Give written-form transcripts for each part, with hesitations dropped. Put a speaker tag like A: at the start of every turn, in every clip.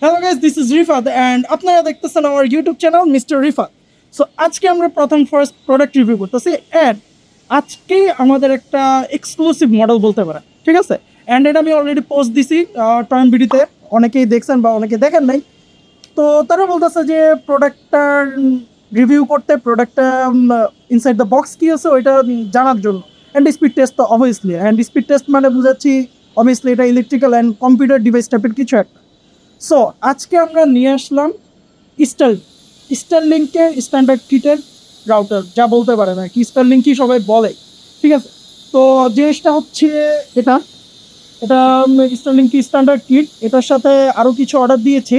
A: Hello guys, this is Rifat and আপনারা দেখতেছেন আমার YouTube channel mister Rifat. So আজকে আমরা ফার্স্ট প্রোডাক্ট রিভিউ করতেছি অ্যান্ড আজকে আমাদের একটা এক্সক্লুসিভ মডেল বলতে পারেন, ঠিক আছে? অ্যান্ড এটা আমি অলরেডি পোস্ট দিছি টাইম ভিডিওতে, অনেকেই দেখছেন বা অনেকে দেখেন নাই। তো তারা বলতেছে যে প্রোডাক্টটার রিভিউ করতে, প্রোডাক্টটা ইনসাইড দ্য বক্স কী আছে ওইটা জানার জন্য। অ্যান্ড স্পিড টেস্ট তো অবভিয়াসলি, অ্যান্ড স্পিড টেস্ট মানে বুঝাচ্ছি অবভিয়াসলি এটা ইলেকট্রিক্যাল অ্যান্ড কম্পিউটার ডিভাইস টাইপের কিছু একটা। সো আজকে আমরা নিয়ে আসলাম স্টার স্টারলিংকের স্ট্যান্ডার্ড কিটের রাউটার, যা বলতে পারে না কি, স্টারলিংক কি সবাই বলে, ঠিক আছে? তো জিনিসটা হচ্ছে এটা এটা স্টারলিংক কি স্ট্যান্ডার্ড কিট, এটার সাথে আরও কিছু অর্ডার দিয়েছি।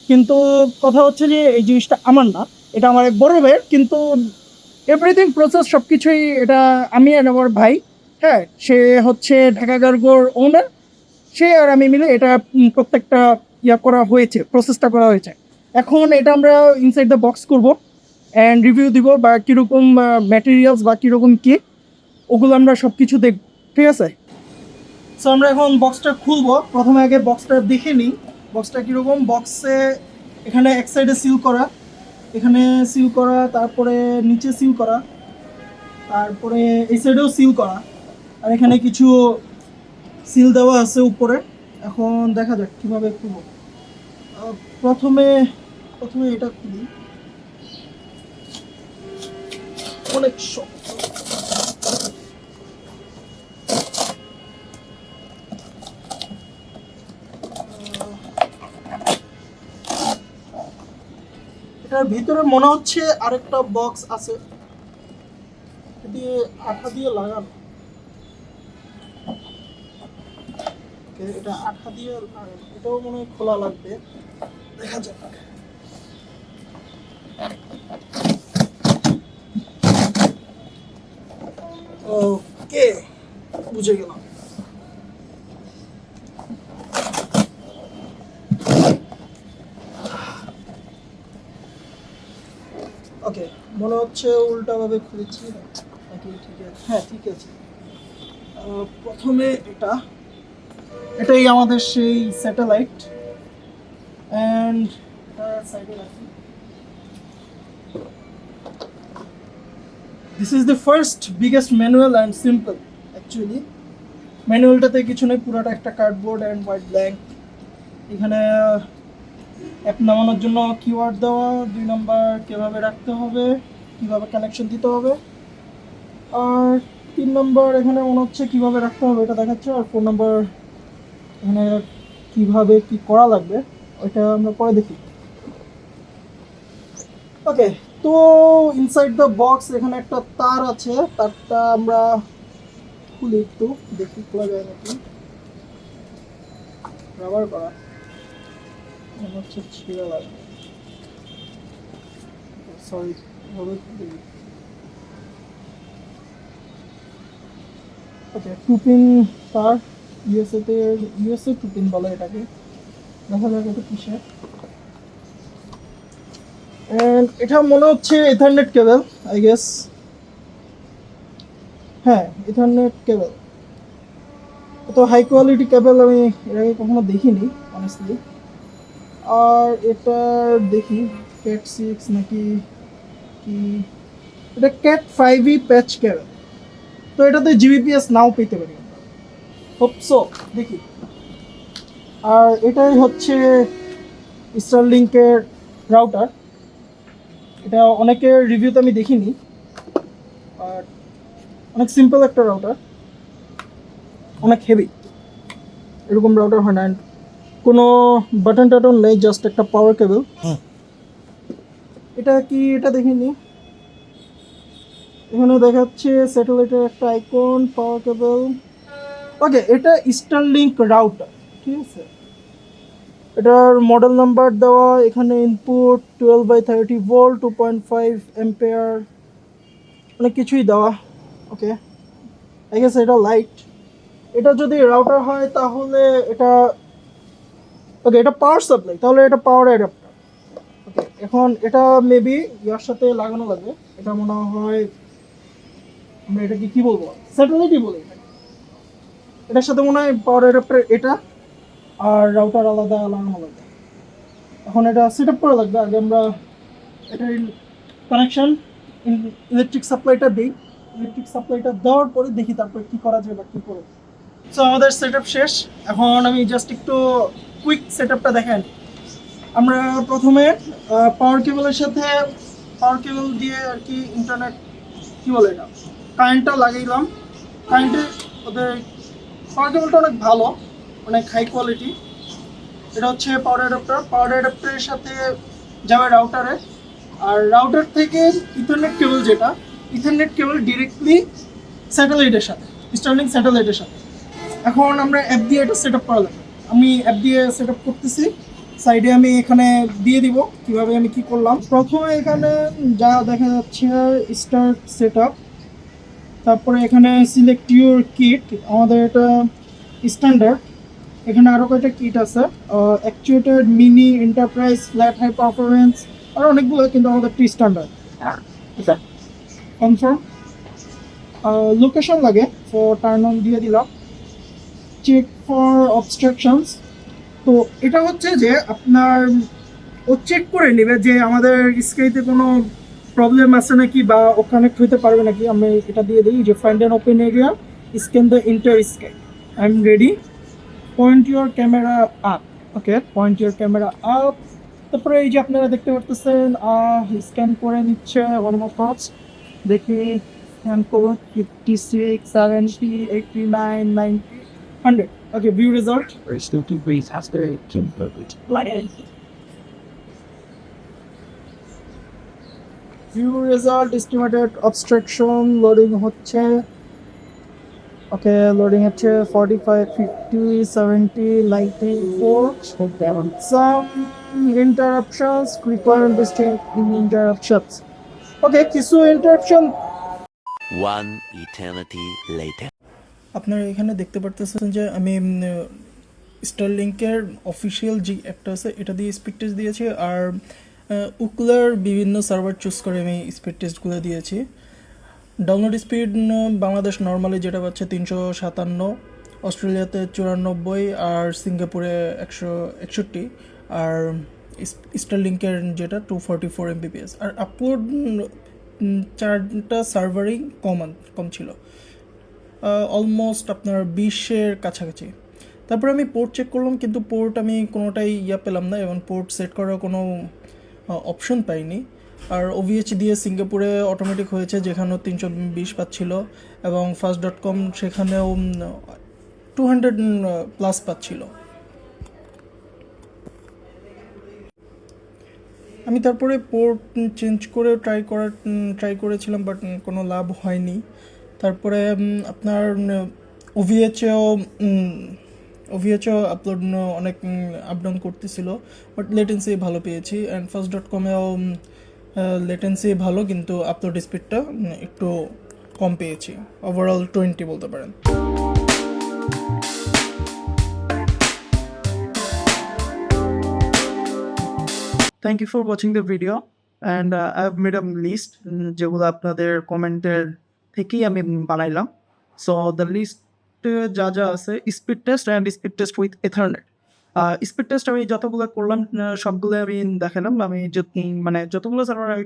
A: কিন্তু কথা হচ্ছে যে এই জিনিসটা আমার না, এটা আমার এক বড় ভাইয়ের। কিন্তু এভরিথিং প্রসেস সব কিছুই এটা আমি আর আমার ভাই, হ্যাঁ, সে হচ্ছে ঢাকা কার্গোর ওনার, সে আর আমি মিলে এটা প্রত্যেকটা করা হয়েছে, প্রসেসটা করা হয়েছে। এখন এটা আমরা ইনসাইড দ্য বক্স করব অ্যান্ড রিভিউ দিব, বা কীরকম ম্যাটেরিয়ালস বা কীরকম কী, ওগুলো আমরা সব কিছু দেখব, ঠিক আছে? সো আমরা এখন বক্সটা খুলবো। প্রথমে আগে বক্সটা দেখে নিই বক্সটা কীরকম। বক্সে এখানে এক সাইডে সিল করা, এখানে সিল করা, তারপরে নিচে সিল করা, তারপরে এই সাইডেও সিল করা, আর এখানে কিছু সিল দেওয়া আছে উপরে। এখন দেখা যাক কীভাবে খুলবো। প্রথমে প্রথমে এটা খুলি, অনেক শক্ত। এটার ভিতরে মনে হচ্ছে আরেকটা বক্স আছে, দিয়ে আঠা দিয়ে লাগানো। এটা আঠা দিয়ে লাগানো, এটাও মনে হয় খোলা লাগবে, দেখা যাক। ওকে, বুঝে গেলাম। ওকে, মনে হচ্ছে উল্টাভাবে খুলেছি নাকি ঠিক আছে? হ্যাঁ, ঠিক আছে। প্রথমে এটাই আমাদের সেই স্যাটেলাইট, অ্যান্ড সাইডে রাখি। This is the first biggest manual and simple. Actually ম্যানুয়ালটাতে কিছু নেই, পুরোটা একটা কার্ডবোর্ড অ্যান্ড হোয়াইট ব্ল্যাঙ্ক। এখানে অ্যাপ নামানোর জন্য কিওয়ার্ড দেওয়া, 2 নম্বর কীভাবে রাখতে হবে, কীভাবে কানেকশন দিতে হবে, আর 3 নম্বর এখানে মনে হচ্ছে কীভাবে রাখতে হবে এটা দেখাচ্ছে, আর 4 নম্বর এখানে কীভাবে কী করা লাগবে ওইটা আমরা পরে দেখি। ওকে, তো ইনসাইড দ্য বক্স এখানে একটা তার আছে, তারটা আমরা খুলি, একটু দেখি খোলা যায় নাকি। রাবার করা, মনে হচ্ছে ছিঁড়া লাগবে, সরি। ওকে, 2 পিন তার, ইউএসএ 2 পিন বলে এটাকে, দেখা যাক এটা কিসের। অ্যান্ড এটা মনে হচ্ছে ইথারনেট কেবল, আই গেস। হ্যাঁ, ইথারনেট কেবল। এত হাই কোয়ালিটি কেবল আমি এর আগে কখনো দেখিনি অনেস্টলি। আর এটা দেখি ক্যাট 6 নাকি কি, এটা ক্যাট 5E প্যাচ কেবল। তো এটাতে জিবিপিএস নাও পেতে পারি, হোপসো, দেখি। আর এটাই হচ্ছে স্টারলিংকের রাউটার। এটা অনেকের রিভিউতে আমি দেখিনি, আর অনেক সিম্পল একটা রাউটার, অনেক হেভি। এরকম রাউটার হয় না, অ্যান্ড কোনো বাটন টাটন নেই, জাস্ট একটা পাওয়ার কেবল। এটা কি, এটা দেখিনি। এখানে দেখাচ্ছে স্যাটেলাইটের একটা আইকন, পাওয়ার কেবল। ওকে, এটা স্টারলিংক রাউটার, ঠিক আছে। এটার মডেল নাম্বার দেওয়া, এখানে ইনপুট 12/30 ভোল্ট, 2.5 অ্যাম্পিয়ার, অনেক কিছুই দেওয়া। ওকে, আই গেস এটা লাইট। এটা যদি রাউটার হয় তাহলে এটা, ওকে, এটা পাওয়ার সাপ্লাই, তাহলে এটা পাওয়ার অ্যাডাপ্টার। ওকে, এখন এটা মেবি ইয়ার সাথে লাগানো লাগবে। এটা মনে হয়, আমরা এটাকে কি বলবো, স্যাটেলাইটই বলি এটাকে। এটার সাথে মনে হয় পাওয়ার অ্যাডাপ্টার এটা, আর রাউটার আলাদা লাগানো লাগবে। এখন এটা সেট আপ করা লাগবে। আগে আমরা এটার কানেকশন ইলেকট্রিক সাপ্লাইটা দিই। ইলেকট্রিক সাপ্লাইটা দেওয়ার পরে দেখি তারপর কি করা যায় বা কী করে। সো আমাদের সেট আপ শেষ। এখন আমি জাস্ট একটু কুইক সেট আপটা দেখেন। আমরা প্রথমে পাওয়ার কেবলের সাথে পাওয়ার কেবল দিয়ে আর কি ইন্টারনেট কী বলে এটা কারেন্টটা লাগাইলাম। কারেন্টের ওদের পাওয়ার কেবলটা অনেক ভালো, অনেক হাই কোয়ালিটি। এটা হচ্ছে পাওয়ার অ্যাডাপ্টার। পাওয়ার অ্যাডাপ্টারের সাথে যাবে রাউটারে, আর রাউটার থেকে ইথারনেট কেবল, যেটা ইথারনেট কেবল ডিরেক্টলি স্যাটেলাইটের সাথে, স্টারলিংক স্যাটেলাইটের সাথে। এখন আমরা অ্যাপ দিয়ে এটা সেট আপ করা লাগবে। আমি অ্যাপ দিয়ে সেট আপ করতেছি। সাইডে আমি এখানে দিয়ে দিব কিভাবে আমি কি করলাম। প্রথমে এখানে যা দেখা যাচ্ছে স্টার্ট সেট আপ, তারপরে এখানে সিলেক্ট ইউর কিট, আমাদের এটা স্ট্যান্ডার্ড। এখানে আরও কয়েকটা কিট আছে, actuated, mini, enterprise, flat, high performance, আর অনেকগুলো, কিন্তু আমাদের টি স্ট্যান্ডার্ড। কনফার্ম। লোকেশন লাগে, সো টার্ন অন দিয়ে দিলাম। চেক ফর অবস্ট্রাকশনস, তো এটা হচ্ছে যে আপনার ও চেক করে নেবে যে আমাদের স্কাইতে কোনো প্রবলেম আছে নাকি বা ও কানেক্ট হতে পারবে নাকি। আমি এটা দিয়ে দিই যে find an open area, scan the entire sky. I am ready. Point your camera up. Okay, point your camera up. তারপরে এই যে আপনারা দেখতে পারতেছেন স্ক্যান করে নিচ্ছে ওয়ান অফ থটস। দেখি স্ক্যান করুন। 56, 70, 89, 90, 100। Okay, view result. View result, estimated obstruction loading হচ্ছে। ওকে, লোডিং হচ্ছে 45, 50, 70, 94. Some interruptions, frequent distinct interruptions. ওকে, কিছু ইন্টারাপশন।
B: One eternity later.
A: আপনারা এখানে দেখতে পারতেছেন যে আমি স্টারলিংকের অফিসিয়াল যে অ্যাপটা আছে এটা দিয়ে স্পিড টেস্ট দিয়েছি, আর উকলার বিভিন্ন সার্ভার চুজ করে আমি স্পিড টেস্টগুলো দিয়েছি। ডাউনলোড স্পিড বাংলাদেশ নর্মালি যেটা পাচ্ছে 357, অস্ট্রেলিয়াতে 94, আর সিঙ্গাপুরে 161, আর স্টারলিংকের যেটা 244 Mbps। আর আপলোড চারটা সার্ভারই কম ছিল, অলমোস্ট আপনার 20-এর কাছাকাছি। তারপরে আমি পোর্ট চেক করলাম, কিন্তু পোর্ট আমি কোনোটাই পেলাম না, এবং পোর্ট সেট করার কোনো অপশন পাইনি। আর ওভিএইচ দিয়ে সিঙ্গাপুরে অটোমেটিক হয়েছে, যেখানেও 320 পাচ্ছিল, এবং ফাস্ট.com সেখানেও 200+ পাচ্ছিল। আমি তারপরে পোর্ট চেঞ্জ করে ট্রাই করেছিলাম, বাট কোনো লাভ হয়নি। তারপরে আপনার ওভিএচও আপলোড অনেক আপ ডাউন করতেছিল, বাট লেটেন্সি ভালো পেয়েছি। অ্যান্ড ফার্স্ট.কমেও লেটেন্সি ভালো, কিন্তু আপলোড স্পিডটা একটু কম পেয়েছি। ওভারঅল 20 বলতে পারেন। Thank you for watching the video, and I have made a list যেগুলো আপনাদের কমেন্টের থেকেই আমি বানাইলাম। সো দ্য লিস্ট যা যা আছে, speed test and speed test with Ethernet. Speed test আমি যতগুলো করলাম সবগুলো আমি দেখালাম। আমি মানে যতগুলো সার্ভার আমি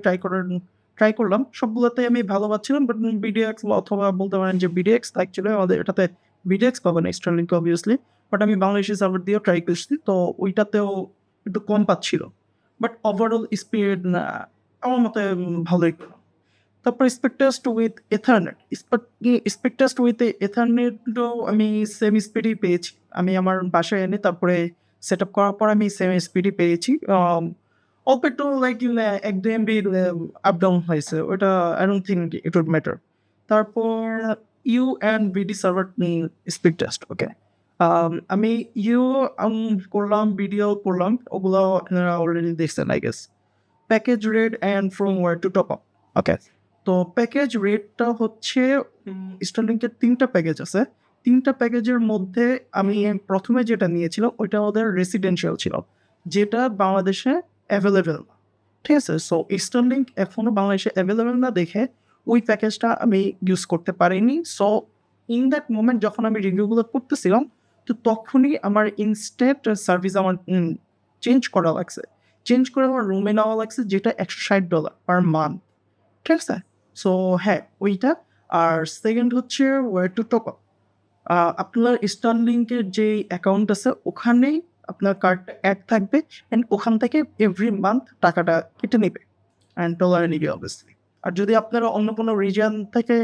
A: ট্রাই করলাম সবগুলোতে আমি ভালো পাচ্ছিলাম, বাট বিডিএক্স অথবা বলতে পারেন যে বিডিএক্স অ্যাকচুয়ালি আমাদের এটাতে বিডিএক্স পাবেন না, স্টারলিংক অবভিয়াসলি, বাট আমি বাংলাদেশি সার্ভার দিয়েও ট্রাই করছি, তো ওইটাতেও একটু কম পাচ্ছিল। বাট ওভারঅল স্পিড আমার মতে ভালোই। তারপর speed test with Ethernet, speed test with এথারনেটও আমি সেম স্পিডই পেয়েছি। আমি আমার বাসায় এনে তারপরে সেট আপ করার পর আমি সেম স্পিডই পেয়েছি। অল্প একটু লাইক 1-2 MB আপ ডাউন হয়েছে, ওটা I don't think it would matter. তারপর U and BD server speed test. Okay, আমি ইউ করলাম, ভিডিও করলাম, ওগুলো আপনারা অলরেডি দেখছেন I guess. Package rate and from war to top up. Okay, তো প্যাকেজ রেটটা হচ্ছে স্টারলিংকের 3টা প্যাকেজ আছে। 3টা প্যাকেজের মধ্যে আমি প্রথমে যেটা নিয়েছিলাম ওইটা ওদের রেসিডেন্সিয়াল ছিল, যেটা বাংলাদেশে অ্যাভেলেবেল না। ঠিক আছে, সো স্টারলিংক এখনও বাংলাদেশে অ্যাভেলেবেল না দেখে ওই প্যাকেজটা আমি ইউজ করতে পারিনি। সো ইন দ্যাট মোমেন্ট যখন আমি রিভিউগুলো করতেছিলাম, তো তখনই আমার ইনস্ট্যান্ট সার্ভিস আমার চেঞ্জ করা লাগছে। চেঞ্জ করে আমার রুমে নেওয়া লাগছে, যেটা $160 পার মান্থ। ঠিক আছে? সো হ্যাঁ, ওইটা। আর সেকেন্ড হচ্ছে ওয়ে টু টপ আপ। আপনার স্টারলিংকের যেই অ্যাকাউন্ট আছে ওখানেই আপনার কার্ডটা অ্যাড থাকবে, অ্যান্ড ওখান থেকে এভরি মান্থ টাকাটা কেটে নেবে, অ্যান্ড ডলারে নিবে অবভিয়াসলি। আর যদি আপনারা অন্য কোনো রিজিয়ন থেকে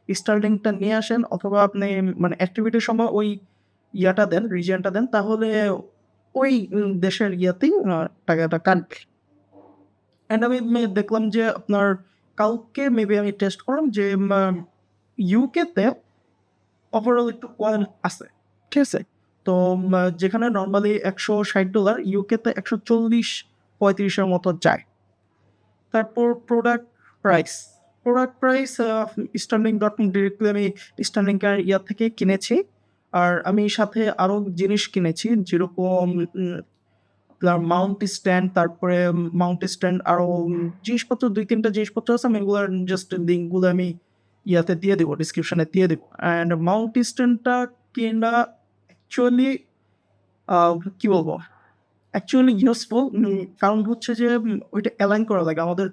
A: স্টারলিংকটা নিয়ে আসেন, অথবা আপনি মানে অ্যাক্টিভিটির সময় ওই ইয়াটা দেন, রিজিয়নটা দেন, তাহলে ওই দেশের ইয়াতেই টাকাটা কাটবে। অ্যান্ড আমি দেখলাম যে আপনার কালকে মেবি আমি টেস্ট করলাম যে ইউকেতে ওভারঅল একটু কয়েন আছে। ঠিক আছে? তো যেখানে নর্মালি $160, ইউকেতে 140-35 মতো যায়। তারপর প্রোডাক্ট প্রাইস স্টার্লিং.com ডিরেক্টলি আমি স্টার্লিংকের ইয়া থেকে কিনেছি। আর আমি সাথে আরও জিনিস কিনেছি, যেরকম আপনার মাউন্ট স্ট্যান্ড আরও জিনিসপত্র 2-3টা জিনিসপত্র আছে। আমি এগুলোর জাস্ট লিঙ্কগুলো আমি ইয়াতে দিয়ে দেবো, ডিসক্রিপশনে দিয়ে দেবো। অ্যান্ড মাউন্ট স্ট্যান্ডটা কেনা অ্যাকচুয়ালি কী বলবো, অ্যাকচুয়ালি ইউজফুল। কারণ হচ্ছে যে ওইটা অ্যালাইন করা লাগে আমাদের।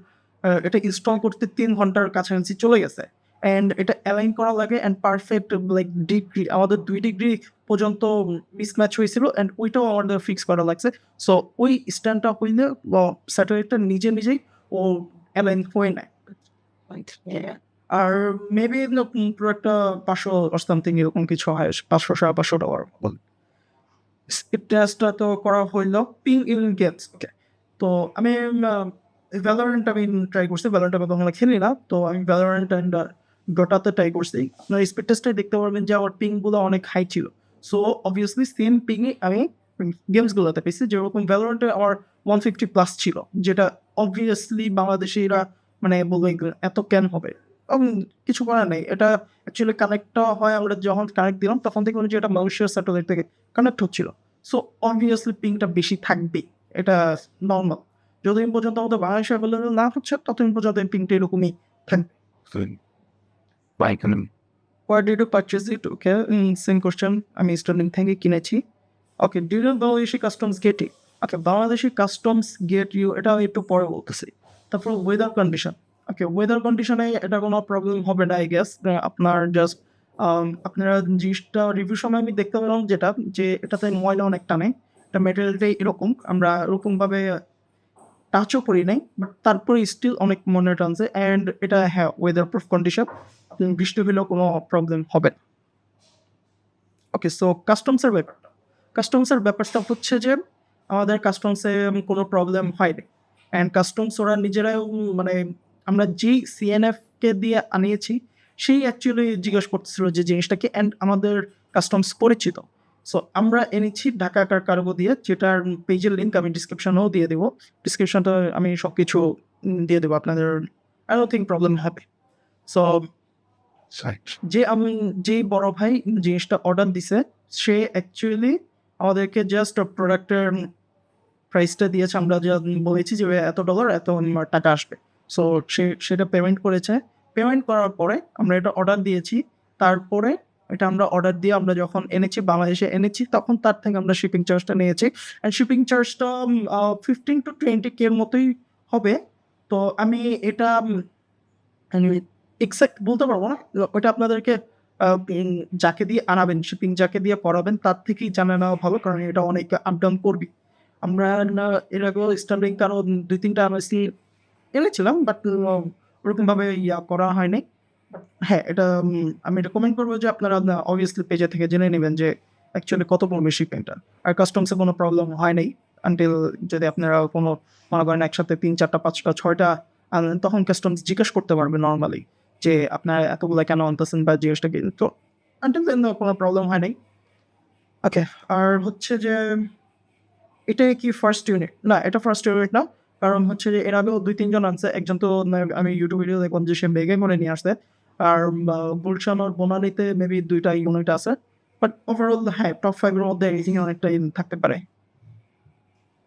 A: এটা ইনস্টল করতে 3 ঘন্টার কাছাকাছি চলে গেছে, অ্যান্ড এটা অ্যালাইন করা লাগে, অ্যান্ড পারফেক্ট লাইক ডিগ্রি আমাদের 2 ডিগ্রি পর্যন্ত মিসম্যাচ হয়েছিল, অ্যান্ড ওইটাও আমাদের ফিক্স করা লাগছে। সো ওই স্ট্যান্ডটা হইলে স্যাটেলাইটটা নিজেই ও অ্যালাইন হয়ে নেয়। আর মেবি একটা 500 or something এরকম কিছু হয়, $500-550 স্পিড টেস্টটা তো করা হইল। পিং ইন গেমস, ওকে। তো আমি ভ্যালোরেন্ট আমি ট্রাই করছি। ভ্যালোরেন্ট আমি কখনো খেলি না, তো আমি ভ্যালোরেন্ট অ্যান্ড ডটাতে ট্রাই করছি। আপনার স্পিড টেস্টটাই দেখতে পারবেন যে আমার পিংগুলো অনেক হাই ছিল। সো অবভিয়াসলি সেম পিংয়ে আমি গেমসগুলোতে পেয়েছি। যেরকম ভ্যালোরেন্টে আমার 150+ ছিল, যেটা অবভিয়াসলি বাংলাদেশিরা মানে বলবে এত কেন হবে। কিছু করার নেই, এটা অ্যাকচুয়ালি কানেক্টটা হয়। আমরা যখন কানেক্ট দিলাম তখন থেকে যে এটা মালয়েশিয়ার স্যাটেলাইট থেকে কানেক্ট হচ্ছিল। সো অবভিয়াসলি পিংটা বেশি থাকবেই, এটা নর্মাল। যতদিন পর্যন্ত আমাদের বাংলাদেশে অ্যাভেলেবল না হচ্ছে, ততদিন পর্যন্ত পিংটা এরকমই থাকবে। Why did you purchase it? Okay, same question. আমি স্টার্লিং থেকে কিনেছি। Okay, did Bangladeshi customs get it? Okay, Bangladeshi customs get you, এটা আমি একটু পরে বলতেছি। তারপর ওয়েদার কন্ডিশন। ওকে, ওয়েদার কন্ডিশনে এটা কোনো প্রবলেম হবে না, আই গেস। আপনার জাস্ট আপনারা জিনিসটা রিভিউ সময় আমি দেখতে পেলাম যেটা, যে এটাতে ময়লা অনেক টানে। এটা মেটেরিয়ালটাই এরকম, আমরা এরকমভাবে টাচও করি নাই, বাট তারপরে স্টিল অনেক মনে টানছে। অ্যান্ড এটা হ্যাঁ, ওয়েদার প্রুফ কন্ডিশন, বৃষ্টি হলেও কোনো প্রবলেম হবে না। ওকে, সো কাস্টমসের ব্যাপারটা হচ্ছে যে আমাদের কাস্টমসে কোনো প্রবলেম হয়নি। অ্যান্ড কাস্টমস ওরা নিজেরাই মানে আমরা যেই সিএনএফকে দিয়ে আনিয়েছি সেই অ্যাকচুয়ালি জিজ্ঞেস করতেছিল যে জিনিসটা কি, অ্যান্ড আমাদের কাস্টমস পরিচিত। সো আমরা এনেছি ঢাকা কার্গো দিয়ে, যেটার পেজের লিঙ্ক আমি ডিসক্রিপশনেও দিয়ে দেবো। ডিসক্রিপশনটা আমি সব কিছু দিয়ে দেবো আপনাদের। আই ডোন্ট থিঙ্ক প্রবলেম হবে। সো যেই বড় ভাই জিনিসটা অর্ডার দিছে, সে অ্যাকচুয়ালি আমাদেরকে জাস্ট প্রোডাক্টের প্রাইসটা দিয়েছে। আমরা যা বলেছি যে এত ডলার এত টাকা আসবে, সো সেটা পেমেন্ট করেছে। পেমেন্ট করার পরে আমরা এটা অর্ডার দিয়েছি। তারপরে এটা আমরা অর্ডার দিয়ে আমরা যখন এনেছি, বাংলাদেশে এনেছি, তখন তার থেকে আমরা শিপিং চার্জটা নিয়েছি। অ্যান্ড শিপিং চার্জটা 15-20K এর মতোই হবে। তো আমি এটা এক্সাক্ট বলতে পারবো না। ওইটা আপনাদেরকে যাকে দিয়ে আনাবেন, শিপিং যাকে দিয়ে করাবেন, তার থেকেই জানা নেওয়া ভালো, কারণ এটা অনেক আপ ডাউন করবে। আমরা এর আগেও স্টার্লিং আরও 2-3টা এনেছিলাম, বাট ওরকমভাবে করা হয়নি। হ্যাঁ, এটা আমি রেকমেন্ড করবো যে আপনারা অবভিয়াসলি পেজে থেকে জেনে নেবেন যে অ্যাকচুয়ালি কত পড়বে শিপিংটা। আর কাস্টমসে কোনো প্রবলেম হয় নাই আনটিল যদি আপনারা কোনো মনে করেন একসাথে 3-4-5-6টা আনেন, তখন কাস্টমস জিজ্ঞেস করতে পারবে নর্মালি যে আপনারা এতগুলো কেন আনতেছেন বা জিনিসটা কি। তো আনটিল দেন কোনো প্রবলেম হয় নাই। ওকে, আর হচ্ছে যে এটাই কি ফার্স্ট ইউনিট? না, এটা ফার্স্ট ইউনিট না। কারণ হচ্ছে যে এর আগেও 2-3 জন আনছে। একজন তো আমি ইউটিউব ভিডিও দেখলাম যে সে বেগে করে নিয়ে আসছে। আর গুলশান আর বনানীতে মেবি 2টা ইউনিট আছে। বাট ওভারঅল হ্যাঁ, টপ 5 এর মধ্যে এখানে অনেকটাই থাকতে পারে।